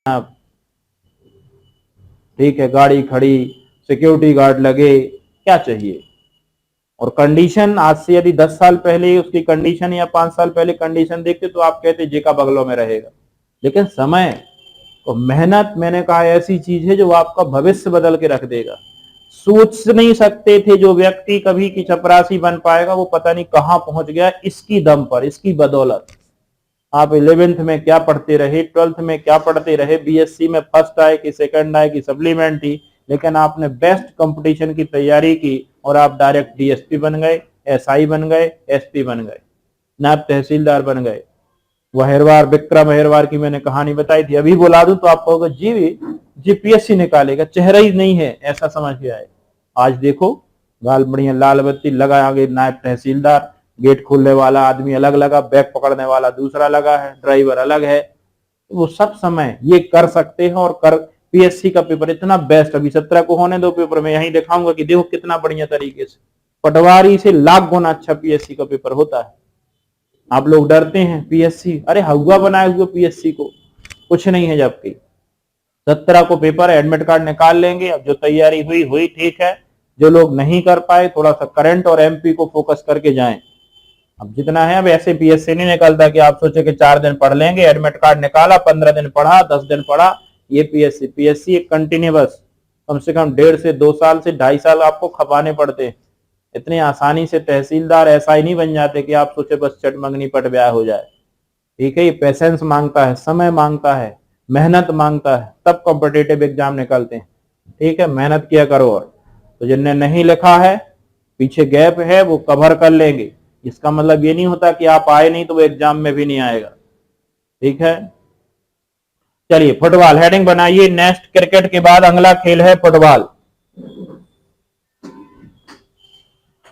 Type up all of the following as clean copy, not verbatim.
ठीक है, गाड़ी खड़ी, सिक्योरिटी गार्ड लगे, क्या चाहिए। और कंडीशन आज से यदि 10 साल पहले उसकी कंडीशन या 5 साल पहले कंडीशन देखते तो आप कहते जेका बगलों में रहेगा। लेकिन समय और मेहनत, मैंने कहा, ऐसी चीज है जो आपका भविष्य बदल के रख देगा। सोच नहीं सकते थे जो व्यक्ति कभी की चपरासी बन पाएगा, वो पता नहीं कहां पहुंच गया इसकी दम पर, इसकी बदौलत। आप 11th में क्या पढ़ते रहे, 12th में क्या पढ़ते रहे, बीएससी में फर्स्ट आए कि सेकंड आए कि सप्लीमेंट्री, लेकिन आपने बेस्ट कंपटीशन की तैयारी की और आप डायरेक्ट डीएसपी बन गए, एसआई बन गए, एसपी बन गए, नायब तहसीलदार बन गए। वह विक्रम अहिरवार की मैंने कहानी बताई थी, अभी बुला दूं तो आप कहोगे जी जीपीएससी निकालेगा, चेहरा ही नहीं है, ऐसा समझ के आए। आज देखो, गाल बढ़िया लाल बत्ती लगा, आगे नायब तहसीलदार, गेट खोलने वाला आदमी अलग लगा, बैग पकड़ने वाला दूसरा लगा है, ड्राइवर अलग है। वो सब समय ये कर सकते हैं और कर। पीएससी का पेपर इतना बेस्ट, अभी 17 को होने दो पेपर में, यही दिखाऊंगा कि देखो कितना बढ़िया तरीके से, पटवारी से लाख गुना अच्छा पीएससी का पेपर होता है। आप लोग डरते हैं पीएससी, अरे हवा बनाए हुए पीएससी को कुछ नहीं है, जबकि 17 को पेपर है, एडमिट कार्ड निकाल लेंगे। अब जो तैयारी हुई हुई, ठीक है, जो लोग नहीं कर पाए थोड़ा सा करंट और एमपी को फोकस करके जाएं। अब जितना है, अब ऐसे पीएससी नहीं निकलता कि आप सोचे कि 4 दिन पढ़ लेंगे, एडमिट कार्ड निकाला, 15 दिन पढ़ा, 10 दिन पढ़ा। ये पीएससी एक कंटिन्यूअस, कम से कम 1.5 से 2 साल से 2.5 साल आपको खपाने पड़ते हैं। इतनी आसानी से तहसीलदार एसआई नहीं बन जाते कि आप सोचे बस चटमंगनी पट ब्याह हो जाए। ठीक है, ये पेशेंस मांगता है, समय मांगता है, मेहनत मांगता है, तब कॉम्पिटेटिव एग्जाम निकलते हैं। ठीक है, मेहनत किया करो। और तो जिनने नहीं लिखा है, पीछे गैप है, वो कवर कर लेंगे। इसका मतलब ये नहीं होता कि आप आए नहीं तो वो एग्जाम में भी नहीं आएगा। ठीक है, चलिए फुटबॉल हेडिंग बनाइए। नेक्स्ट, क्रिकेट के बाद अगला खेल है फुटबॉल।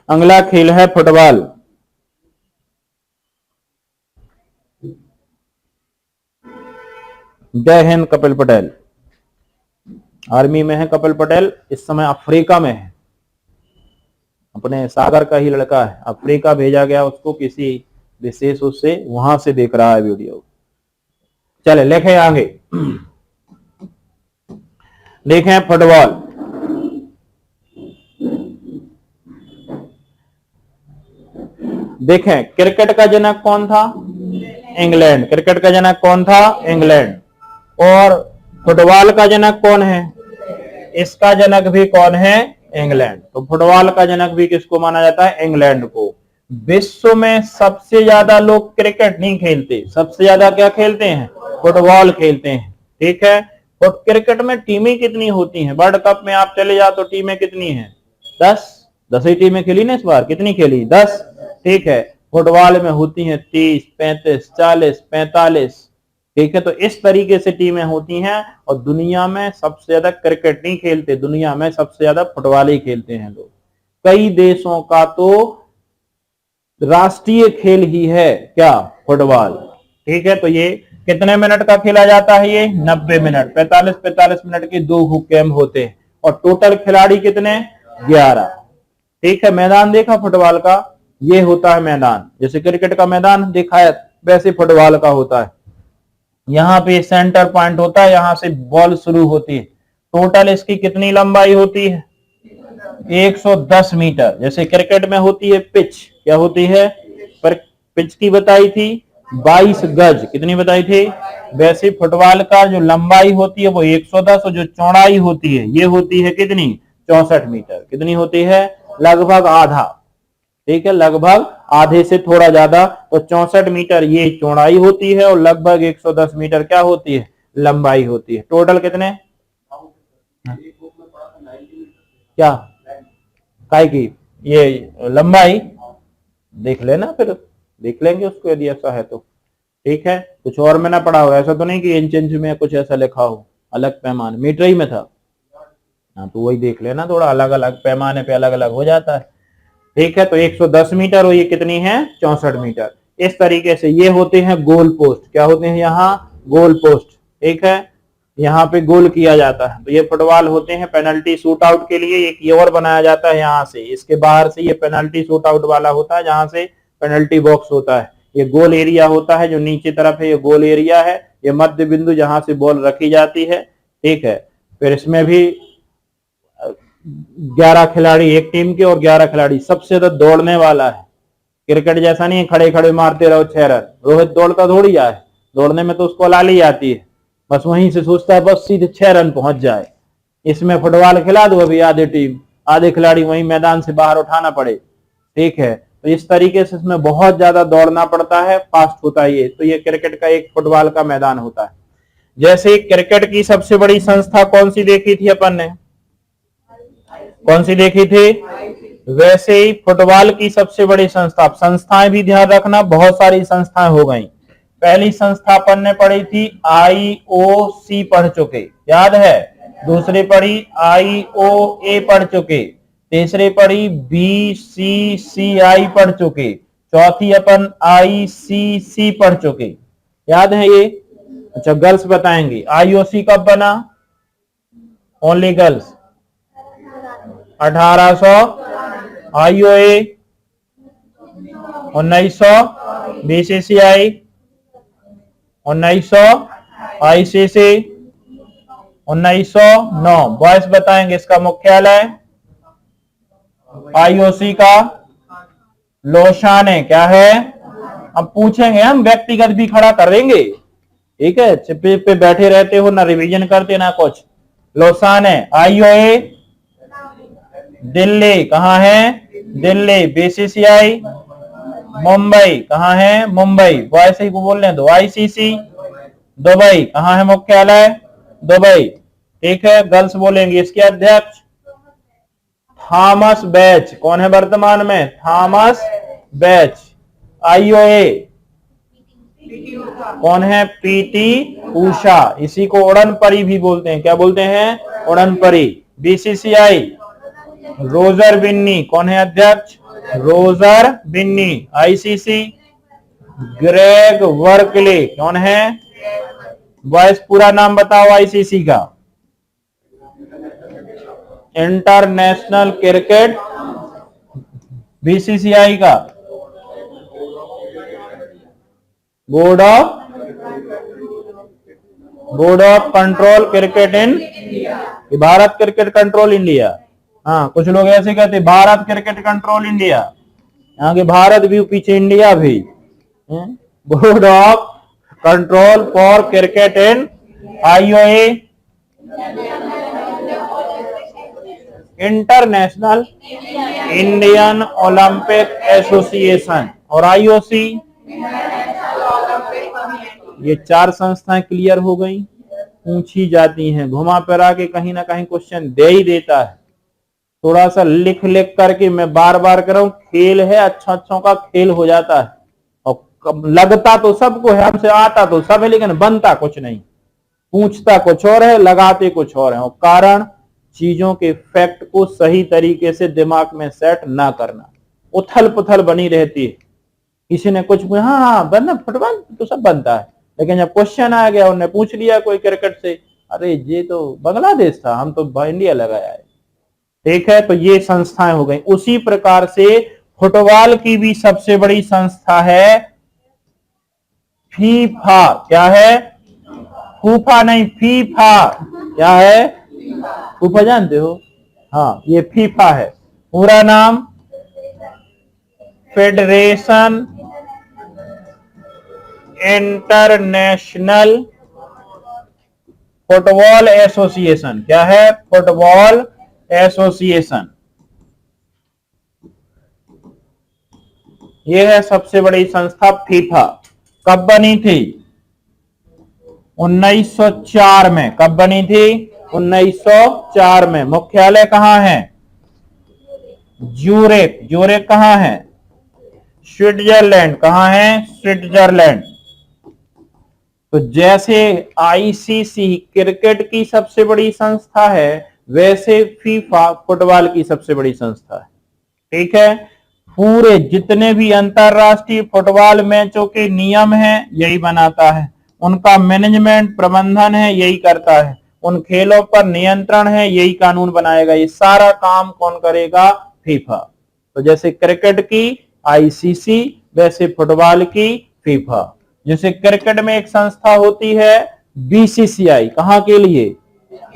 अगला खेल है फुटबॉल। जय हिंद कपिल पटेल। आर्मी में है कपिल पटेल, इस समय अफ्रीका में है, अपने सागर का ही लड़का है। अफ्रीका भेजा गया उसको किसी विशेष उससे, वहां से देख रहा है वीडियो। चले लिखे आगे, देखें फुटबॉल। देखें, क्रिकेट का जनक कौन था? इंग्लैंड। क्रिकेट का जनक कौन था? इंग्लैंड। और फुटबॉल का जनक कौन है? इसका जनक भी कौन है? इंग्लैंड। तो फुटबॉल का जनक भी किसको माना जाता है? इंग्लैंड को। विश्व में सबसे ज्यादा लोग क्रिकेट नहीं खेलते, सबसे ज्यादा क्या खेलते हैं? फुटबॉल खेलते हैं। ठीक है, और क्रिकेट में टीमें कितनी होती हैं? वर्ल्ड कप में आप चले जाओ तो टीमें कितनी हैं? 10 ही टीमें खेली ना इस बार, कितनी खेली? 10। ठीक है, फुटबॉल में होती हैं 30, 35, 40, 45। ठीक है, तो इस तरीके से टीमें होती हैं। और दुनिया में सबसे ज्यादा क्रिकेट नहीं खेलते, दुनिया में सबसे ज्यादा फुटबॉल ही खेलते हैं लोग। कई देशों का तो राष्ट्रीय खेल ही है क्या? फुटबॉल। ठीक है, तो ये कितने मिनट का खेला जाता है? ये 90 मिनट, 45 मिनट के 2 गेम होते हैं। और टोटल खिलाड़ी कितने? 11। ठीक है, मैदान देखा फुटबॉल का? ये होता है मैदान, जैसे क्रिकेट का मैदान देखा है वैसे फुटबॉल का होता है। यहाँ पे सेंटर पॉइंट होता है, यहां से बॉल शुरू होती है। टोटल इसकी कितनी लंबाई होती है? 110 मीटर। जैसे क्रिकेट में होती है पिच, क्या होती है? पर पिच की बताई थी 22 गज, कितनी बताई थी? वैसे फुटबॉल का जो लंबाई होती है वो 110, और जो चौड़ाई होती है ये होती है कितनी? 64 मीटर। कितनी होती है? लगभग आधा। ठीक है, लगभग आधे से थोड़ा ज्यादा। तो 64 मीटर ये चौड़ाई होती है और लगभग 110 मीटर क्या होती है? लंबाई होती है। टोटल कितने? क्या काय की ये लंबाई देख लेना, फिर देख लेंगे उसको यदि ऐसा है तो। ठीक है, कुछ और में ना पढ़ा हो, ऐसा तो नहीं कि इंच में कुछ ऐसा लिखा हो, अलग पैमाने, मीटर ही में था। हाँ, तो वही देख लेना, थोड़ा अलग अलग पैमाने पे अलग अलग हो जाता है। ठीक है, तो 110 मीटर और ये कितनी है? 64 मीटर। इस तरीके से ये होते हैं गोल पोस्ट। क्या होते हैं यहाँ? Goal post. ठीक है, यहाँ पे गोल किया जाता है। तो ये फुटबॉल होते हैं पेनल्टी शूट आउट के लिए। एक ये और बनाया जाता है यहाँ से, इसके बाहर से ये पेनल्टी शूट आउट वाला होता है, जहां से पेनल्टी बॉक्स होता है। ये गोल एरिया होता है जो नीचे तरफ है, ये गोल एरिया है। ये मध्य बिंदु जहां से बॉल रखी जाती है, ठीक है। फिर इसमें भी 11 खिलाड़ी एक टीम के और 11 खिलाड़ी। सबसे ज्यादा दौड़ने वाला है, क्रिकेट जैसा नहीं है खड़े खड़े मारते रहो 6 रन। रोहित दौड़ता थोड़ी जाए, दौड़ने में तो उसको लाली आती है, बस वहीं से सोचता है बस सीधे 6 रन पहुंच जाए। इसमें फुटबॉल खिला दो अभी आधे खिलाड़ी वहीं मैदान से बाहर उठाना पड़े, ठीक है। तो इस तरीके से इसमें बहुत ज्यादा दौड़ना पड़ता है, फास्ट होता है ये। तो ये क्रिकेट का एक फुटबॉल का मैदान होता है। जैसे क्रिकेट की सबसे बड़ी संस्था कौन सी देखी थी अपन ने, कौन सी देखी थी, वैसे ही फुटबॉल की सबसे बड़ी संस्था। संस्थाएं भी ध्यान रखना, बहुत सारी संस्थाएं हो गई। पहली संस्था अपन ने पढ़ी थी IOC, पढ़ चुके, याद है। दूसरी पढ़ी IOA, पढ़ चुके। तीसरी पढ़ी BCCI, पढ़ चुके। चौथी अपन ICC पढ़ चुके, याद है ये। अच्छा, गर्ल्स बताएंगे IOC कब बना, only girls 1800, IOA 1900, BCCI 1900, ICC 1909। Boys बताएंगे इसका मुख्यालय IOC का लोशाने, क्या है। अब पूछेंगे हम, व्यक्तिगत भी खड़ा कर देंगे, ठीक है। चिप्पे पे बैठे रहते हो, ना रिवीजन करते ना कुछ। लोसाने। IOA दिल्ली, कहां है, दिल्ली। BCCI मुंबई, कहां है, मुंबई। वैसे ही को बोल रहे दो। ICC दुबई, कहां है मुख्यालय, दुबई, ठीक है। गर्ल्स बोलेंगे इसके अध्यक्ष थॉमस बैच, कौन है वर्तमान में, थॉमस बैच। IOA कौन है, PT उषा, इसी को उड़न परी भी बोलते हैं, क्या बोलते हैं, उड़न परी। BCCI रोजर बिन्नी, कौन है अध्यक्ष, Roger Binny. ICC Greg Barclay, कौन है, बॉयज पूरा नाम बताओ ICC का, इंटरनेशनल क्रिकेट। BCCI का board of control cricket in, Bharat cricket control India. हाँ, कुछ लोग ऐसे कहते भारत क्रिकेट कंट्रोल इंडिया, यहाँ के भारत भी पीछे इंडिया भी। Board of control for cricket in IOA international Indian Olympic association, और IOC। ये 4 संस्थाएं क्लियर हो गई, पूछी जाती हैं, घुमा फिरा के कहीं ना कहीं क्वेश्चन दे ही देता है। थोड़ा सा लिख लिख करके मैं बार बार कर रहा हूं, खेल है, अच्छों का खेल हो जाता है। और लगता तो सबको है, हमसे आता तो सब है, लेकिन बनता कुछ नहीं, पूछता कुछ और है, लगाते कुछ और है। और कारण चीजों के फैक्ट को सही तरीके से दिमाग में सेट ना करना, उथल पुथल बनी रहती है। किसी ने कुछ हाँ बनना, फुटबॉल तो सब बनता है, लेकिन जब क्वेश्चन आ गया, उन्होंने पूछ लिया कोई क्रिकेट से, अरे ये तो बांग्लादेश था, हम तो इंडिया लगाया है, ठीक है। तो ये संस्थाएं हो गई। उसी प्रकार से फुटबॉल की भी सबसे बड़ी संस्था है फीफा, क्या है, फूफा नहीं, फीफा, क्या है, फूफा जानते हो, हाँ, ये फीफा है। पूरा नाम फेडरेशन इंटरनेशनल फुटबॉल एसोसिएशन, क्या है, फुटबॉल एसोसिएशन। यह है सबसे बड़ी संस्था फीफा। कब बनी थी, 1904 में। कब बनी थी, 1904 में। मुख्यालय कहां है, ज्यूरिख। ज्यूरिख कहां है, स्विट्जरलैंड। कहां है, स्विट्जरलैंड। तो जैसे ICC क्रिकेट की सबसे बड़ी संस्था है, वैसे फीफा फुटबॉल की सबसे बड़ी संस्था है, ठीक है। पूरे जितने भी अंतरराष्ट्रीय फुटबॉल मैचों के नियम हैं, यही बनाता है। उनका मैनेजमेंट, प्रबंधन है, यही करता है। उन खेलों पर नियंत्रण है, यही कानून बनाएगा। ये सारा काम कौन करेगा, फीफा। तो जैसे क्रिकेट की ICC, वैसे फुटबॉल की फीफा। जैसे क्रिकेट में एक संस्था होती है बीसीसीआई, कहां के लिए?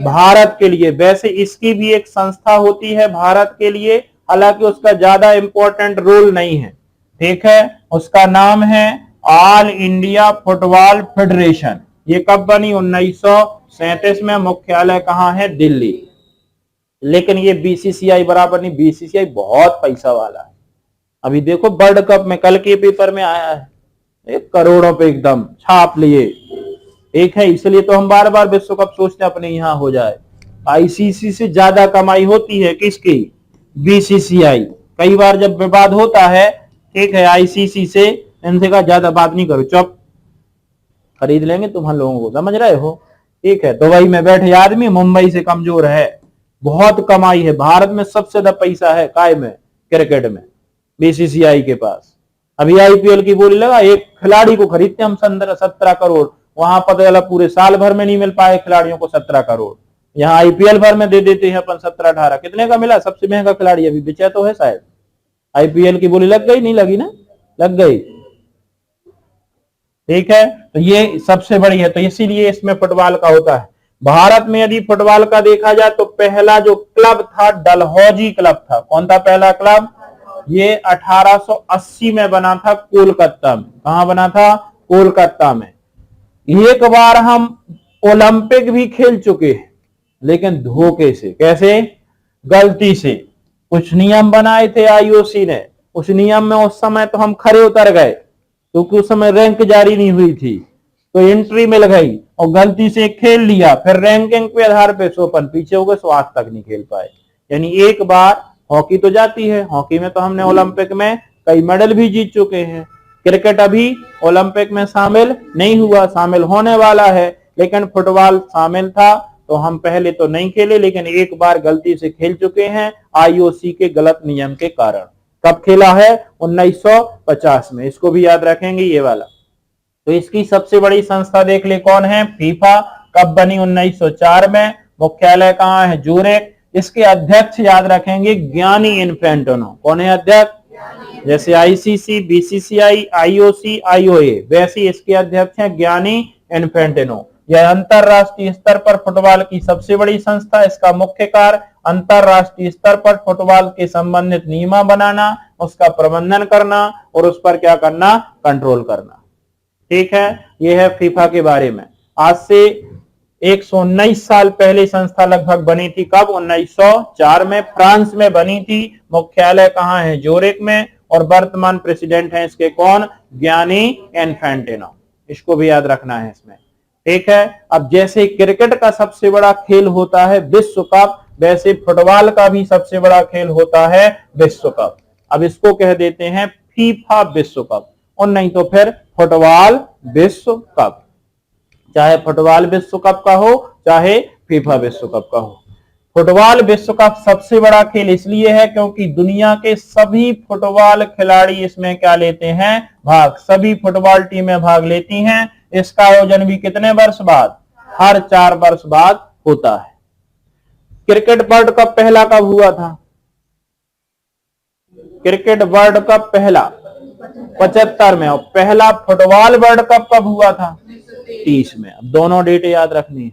भारत के लिए। वैसे इसकी भी एक संस्था होती है भारत के लिए, हालांकि उसका ज्यादा इंपॉर्टेंट रोल नहीं है, ठीक है। उसका नाम है ऑल इंडिया फुटबॉल फेडरेशन। ये कब बनी? 1937 में। मुख्यालय कहां है? दिल्ली। लेकिन ये बीसीसीआई बराबर नहीं, बीसीसीआई बहुत पैसा वाला है। अभी देखो वर्ल्ड कप में कल के पेपर में आया है, 1 करोड़ों पे एकदम छाप लिए, एक है। इसलिए तो हम बार बार विश्व कप सोचते हैं अपने यहाँ हो जाए। आईसीसी से ज्यादा कमाई होती है किसकी? बीसीसीआई। कई बार जब विवाद होता है, ठीक है, आईसीसी से, इनसे कहा ज्यादा बात नहीं करो, चुप, खरीद लेंगे तुम लोगों को, समझ रहे हो? ठीक है, दुबई में बैठे आदमी मुंबई से कमजोर है, बहुत कमाई है। भारत में सबसे ज्यादा पैसा है काय में? क्रिकेट में, बीसीसीआई के पास। अभी आईपीएल की बोली लगा, एक खिलाड़ी को खरीदते हम 17 करोड़, वहां पता चला पूरे साल भर में नहीं मिल पाए खिलाड़ियों को 17 करोड़। यहाँ आईपीएल भर में दे देते हैं अपन 17-18। कितने का मिला? सबसे महंगा खिलाड़ी अभी बेचा तो है शायद। आईपीएल की बोली लग गई? नहीं लगी ना? लग गई, ठीक है। तो ये सबसे बड़ी है, तो इसीलिए इसमें फुटबॉल का होता है। भारत में यदि फुटबॉल का देखा जाए तो पहला जो क्लब था डलहौजी क्लब था। कौन था पहला क्लब? ये 1880 में बना था कोलकाता में। कहां बना था? कोलकाता में। एक बार हम ओलंपिक भी खेल चुके हैं, लेकिन धोखे से। कैसे? गलती से। कुछ नियम बनाए थे आईओसी ने, उस नियम में उस समय तो हम खरे उतर गए, क्योंकि उस समय रैंक जारी नहीं हुई थी, तो एंट्री मिल गई और गलती से खेल लिया। फिर रैंकिंग के आधार पे 100 पीछे हो गए, 100 आज तक नहीं खेल पाए। यानी एक बार हॉकी तो जाती है, हॉकी में तो हमने ओलंपिक में कई मेडल भी जीत चुके हैं। क्रिकेट अभी ओलंपिक में शामिल नहीं हुआ, शामिल होने वाला है, लेकिन फुटबॉल शामिल था, तो हम पहले तो नहीं खेले, लेकिन एक बार गलती से खेल चुके हैं आईओसी के गलत नियम के कारण। कब खेला है? 1950 में। इसको भी याद रखेंगे ये वाला। तो इसकी सबसे बड़ी संस्था देख ले कौन है? फीफा। कब बनी? 1904 में। मुख्यालय कहां है? जूरिक। इसके अध्यक्ष याद रखेंगे ज्ञानी इन्फेंटिनो। कौन है अध्यक्ष? जैसे आईसीसी, बीसीसीआई, आईओसी, आईओए, वैसे इसके अध्यक्ष हैं ज्ञानी इन्फेंटिनो। यह अंतरराष्ट्रीय स्तर पर फुटबॉल की सबसे बड़ी संस्था। इसका मुख्य कार्य अंतरराष्ट्रीय स्तर पर फुटबॉल के संबंधित नियम बनाना, उसका प्रबंधन करना और उस पर क्या करना? कंट्रोल करना। ठीक है, यह है फीफा के बारे में। आज से 119 साल पहले संस्था लगभग बनी थी। कब? 1904 में। फ्रांस में बनी थी। मुख्यालय कहां है? जूरिक में। और वर्तमान प्रेसिडेंट हैं इसके कौन? ज्ञानी इन्फेंटिनो। इसको भी याद रखना है इसमें, ठीक है। अब जैसे क्रिकेट का सबसे बड़ा खेल होता है विश्व कप, वैसे फुटबॉल का भी सबसे बड़ा खेल होता है विश्व कप। अब इसको कह देते हैं फीफा विश्व कप, और नहीं तो फिर फुटबॉल विश्व कप। चाहे फुटबॉल विश्व कप का हो, चाहे फीफा विश्व कप का हो। फुटबॉल विश्व कप सबसे बड़ा खेल इसलिए है क्योंकि दुनिया के सभी फुटबॉल खिलाड़ी इसमें क्या लेते हैं? भाग। सभी फुटबॉल टीमें भाग लेती हैं। इसका आयोजन भी कितने वर्ष बाद? हर 4 वर्ष बाद होता है। क्रिकेट वर्ल्ड कप पहला कब हुआ था? क्रिकेट वर्ल्ड कप पहला 75 में। और पहला फुटबॉल वर्ल्ड कप कब हुआ था? 30 में। अब दोनों डेट याद रखनी है।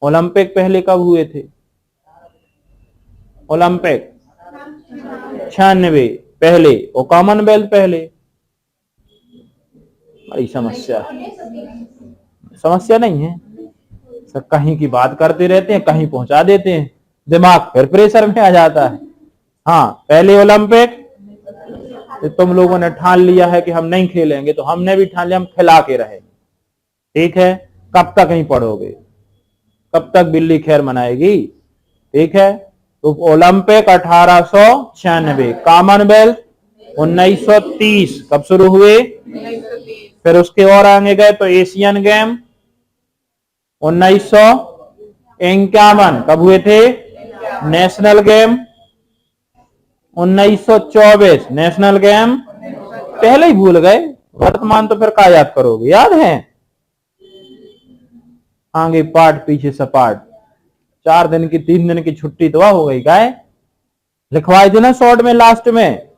ओलंपिक पहले कब हुए थे? ओलंपिक 96 पहले, और कॉमनवेल्थ पहले। बड़ी समस्या नहीं है, सब कहीं की बात करते रहते हैं, कहीं पहुंचा देते हैं, दिमाग फिर प्रेशर में आ जाता है। हाँ, पहले ओलंपिक। तो तुम लोगों ने ठान लिया है कि हम नहीं खेलेंगे, तो हमने भी ठान लिया हम खिला के रहेंगे, ठीक है। कब तक ही पढ़ोगे? कब तक बिल्ली खैर मनाएगी? ठीक है। तो ओलंपिक 1896, कॉमनवेल्थ 1930। कब शुरू हुए? 1930। फिर उसके और आगे गए तो एशियन गेम 1951। कब हुए थे? National game 1924। नेशनल गेम पहले ही भूल गए, वर्तमान तो फिर क्या याद करोगे? याद है? आगे पाठ पीछे सपाट। 4 दिन की 3 दिन की छुट्टी तो हो गई। गाय लिखवाए थे ना शॉर्ट में लास्ट में,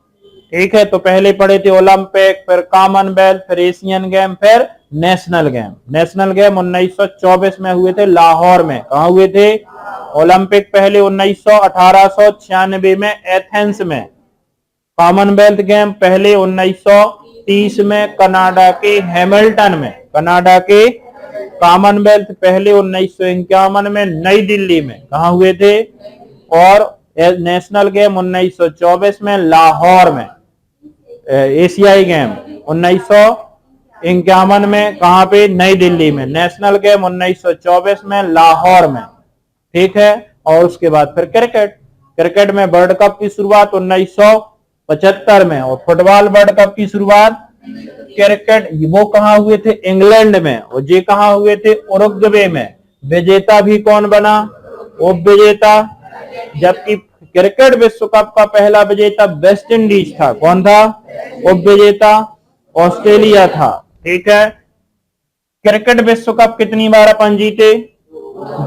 ठीक है, तो पहले पढ़े थे ओलंपिक, फिर कॉमनवेल्थ, फिर एशियन गेम, फिर नेशनल गेम। नेशनल गेम 1924 में हुए थे लाहौर में। कहा हुए थे? ओलंपिक पहले 1896 में एथेंस में। कॉमनवेल्थ गेम पहले 1930 में कनाडा के हैमिल्टन में। कनाडा के कॉमनवेल्थ पहले 1951 में नई दिल्ली में। कहा हुए थे? और नेशनल गेम 1924 में लाहौर में। एशियाई गेम 1951 में। कहां पे? नई दिल्ली में। नेशनल गेम 1924 में लाहौर में। ठीक है, और उसके बाद फिर क्रिकेट। क्रिकेट में वर्ल्ड कप की शुरुआत 1975 में, और फुटबॉल वर्ल्ड कप की शुरुआत क्रिकेट वो कहां हुए थे? इंग्लैंड में। और ये कहां हुए थे? उरुग्वे में। विजेता भी कौन बना? उप विजेता। जबकि क्रिकेट विश्व कप का पहला विजेता वेस्ट इंडीज था। कौन था? उप विजेता ऑस्ट्रेलिया था। ठीक है, क्रिकेट विश्व कप कितनी बार अपन जीते?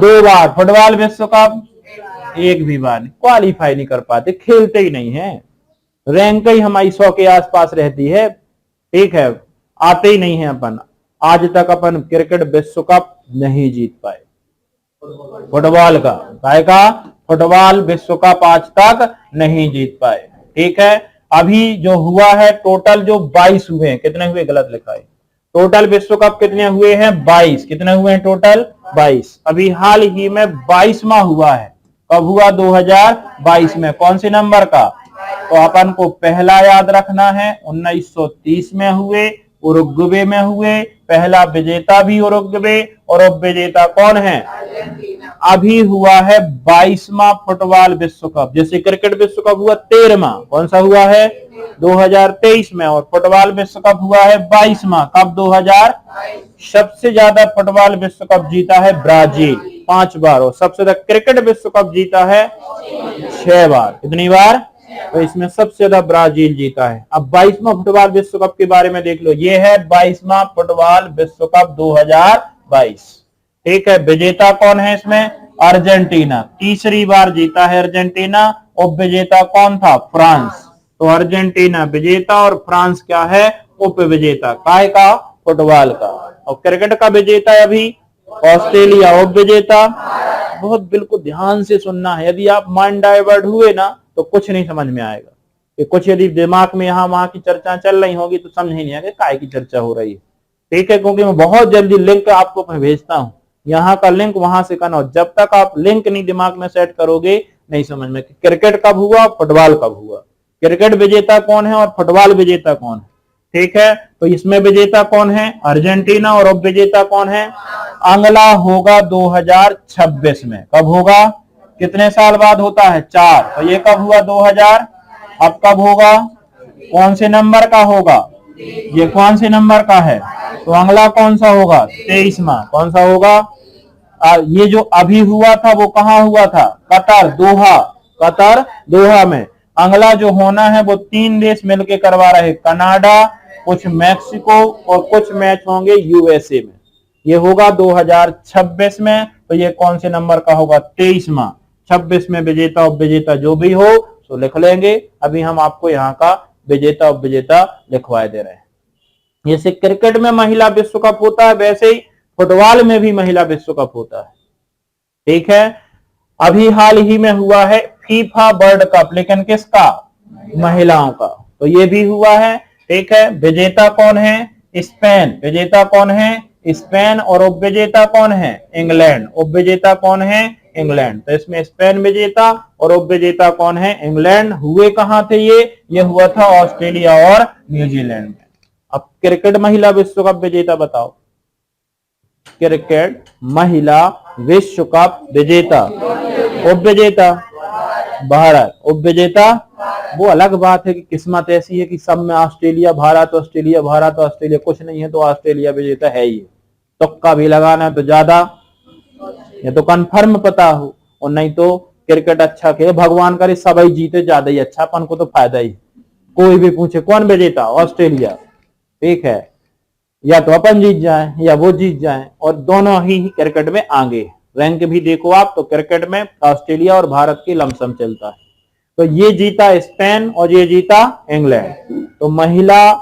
2 बार। फुटबॉल विश्व कप 1 भी बार। क्वालिफाई नहीं कर पाते, खेलते ही नहीं है। रैंक ही हमारी 100 के आसपास रहती है। ठीक है, आते ही नहीं है अपन। आज तक अपन क्रिकेट विश्व कप नहीं जीत पाए। फुटबॉल का फुटबॉल विश्व कप आज तक नहीं जीत पाए। ठीक है, अभी जो हुआ है टोटल जो 22 हुए हैं। कितने हुए? गलत लिखा है। टोटल विश्व कप कितने हुए हैं? 22। कितने हुए हैं टोटल? 22। अभी हाल ही में 22वां हुआ है। कब हुआ? 2022 में। कौन से नंबर का? तो अपन को पहला याद रखना है, 1930 में हुए, उरुग्वे में हुए। पहला विजेता भी उरुग्वे, और उप विजेता कौन है? अभी हुआ है 22वां फुटबॉल विश्व कप। जैसे क्रिकेट विश्व कप हुआ 13वां। कौन सा हुआ है? 2023 में। और फुटबॉल विश्व कप हुआ है 22वां। कब? 2000। सबसे ज्यादा फुटबॉल विश्व कप जीता है ब्राजील, 5 बार। और सबसे ज्यादा क्रिकेट विश्व कप जीता है 6 बार। कितनी बार? तो इसमें सबसे ज्यादा ब्राजील जीता है। अब 22वां फुटबॉल विश्व कप के बारे में देख लो। ये है 22वां फुटबॉल विश्व कप 2022। ठीक है, विजेता कौन है इसमें? अर्जेंटीना। तीसरी बार जीता है अर्जेंटीना। उप विजेता कौन था? फ्रांस। तो अर्जेंटीना विजेता और फ्रांस क्या है? उप विजेता। काय का? फुटबॉल का। और क्रिकेट का विजेता है अभी ऑस्ट्रेलिया। उप विजेता बहुत बिल्कुल ध्यान से सुनना है। यदि आप माइंड डाइवर्ट हुए ना तो कुछ नहीं समझ में आएगा। कि कुछ यदि दिमाग में यहाँ वहां की चर्चा चल रही होगी तो समझ ही नहीं आएगा काय की चर्चा हो रही है। ठीक है, क्योंकि मैं बहुत जल्दी लिंक आपको भेजता हूँ। यहाँ का लिंक वहां से करना। जब तक आप लिंक नहीं दिमाग में सेट करोगे नहीं समझ में क्रिकेट कब हुआ, फुटबॉल कब हुआ, क्रिकेट विजेता कौन है और फुटबॉल विजेता कौन है। ठीक है, तो इसमें विजेता कौन है? अर्जेंटीना। और उप विजेता कौन है? अगला होगा 2026 में। कब होगा? कितने साल बाद होता है? 4। तो ये कब हुआ? 2000। अब कब होगा? कौन से नंबर का होगा? ये कौन से नंबर का है? तो अगला कौन सा होगा? 23वां। कौन सा होगा? ये जो अभी हुआ था वो कहाँ हुआ था? कतर, दोहा। कतर, दोहा में। अगला जो होना है वो 3 देश मिलकर करवा रहे, कनाडा, कुछ मैक्सिको, और कुछ मैच होंगे यूएसए में। ये होगा 2026 में। तो ये कौन से नंबर का होगा? 23वां। 26 में विजेता उप विजेता जो भी हो तो लिख लेंगे। अभी हम आपको यहाँ का विजेता उप विजेता लिखवा दे रहे हैं। जैसे क्रिकेट में महिला विश्व कप होता है वैसे ही फुटबॉल में भी महिला विश्व कप होता है। ठीक है, अभी हाल ही में हुआ है फीफा वर्ल्ड कप, लेकिन किसका? महिलाओं का। तो ये भी हुआ है। ठीक है, विजेता कौन है? स्पेन। विजेता कौन है? स्पेन। और उप विजेता कौन है? इंग्लैंड। उप विजेता कौन है? इंग्लैंड। तो इसमें स्पेन विजेता और उप विजेता कौन है? इंग्लैंड। हुए कहां थे ये हुआ था ऑस्ट्रेलिया और न्यूजीलैंड में। अब क्रिकेट महिला विश्व कप विजेता बताओ। क्रिकेट महिला विश्व कप विजेता, उप विजेता भारत। उप विजेता वो अलग बात है कि किस्मत ऐसी है कि सब में Australia Bharat Australia Bharat Australia, कुछ नहीं है तो ऑस्ट्रेलिया विजेता है ही। तुक्का भी लगाना है तो ज्यादा या तो कंफर्म पता हो, और नहीं तो क्रिकेट अच्छा खेले, भगवान करे सभी जीते, ज्यादा ही अच्छा, अपन को तो फायदा ही। कोई भी पूछे कौन विजेता? ऑस्ट्रेलिया। ठीक है, या तो अपन जीत जाए या वो जीत जाए, और दोनों ही क्रिकेट में आगे। रैंक भी देखो आप तो क्रिकेट में ऑस्ट्रेलिया और भारत की लमसम चलता है। तो ये जीता स्पेन और ये जीता इंग्लैंड। तो महिला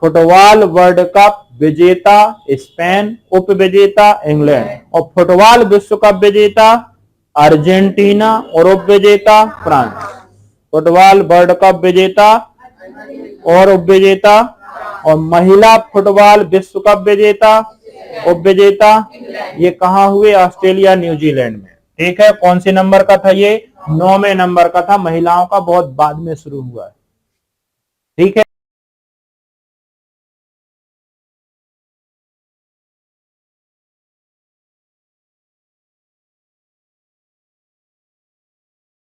फुटबॉल वर्ल्ड कप विजेता स्पेन, उप विजेता इंग्लैंड, और फुटबॉल विश्व कप विजेता अर्जेंटीना और उप विजेता फ्रांस। फुटबॉल वर्ल्ड कप विजेता और उप विजेता, और महिला फुटबॉल विश्व कप विजेता, उप विजेता, ये कहां हुए? ऑस्ट्रेलिया न्यूजीलैंड में। ठीक है, कौन से नंबर का था ये? 9वें नंबर का था, महिलाओं का बहुत बाद में शुरू हुआ है। ठीक है।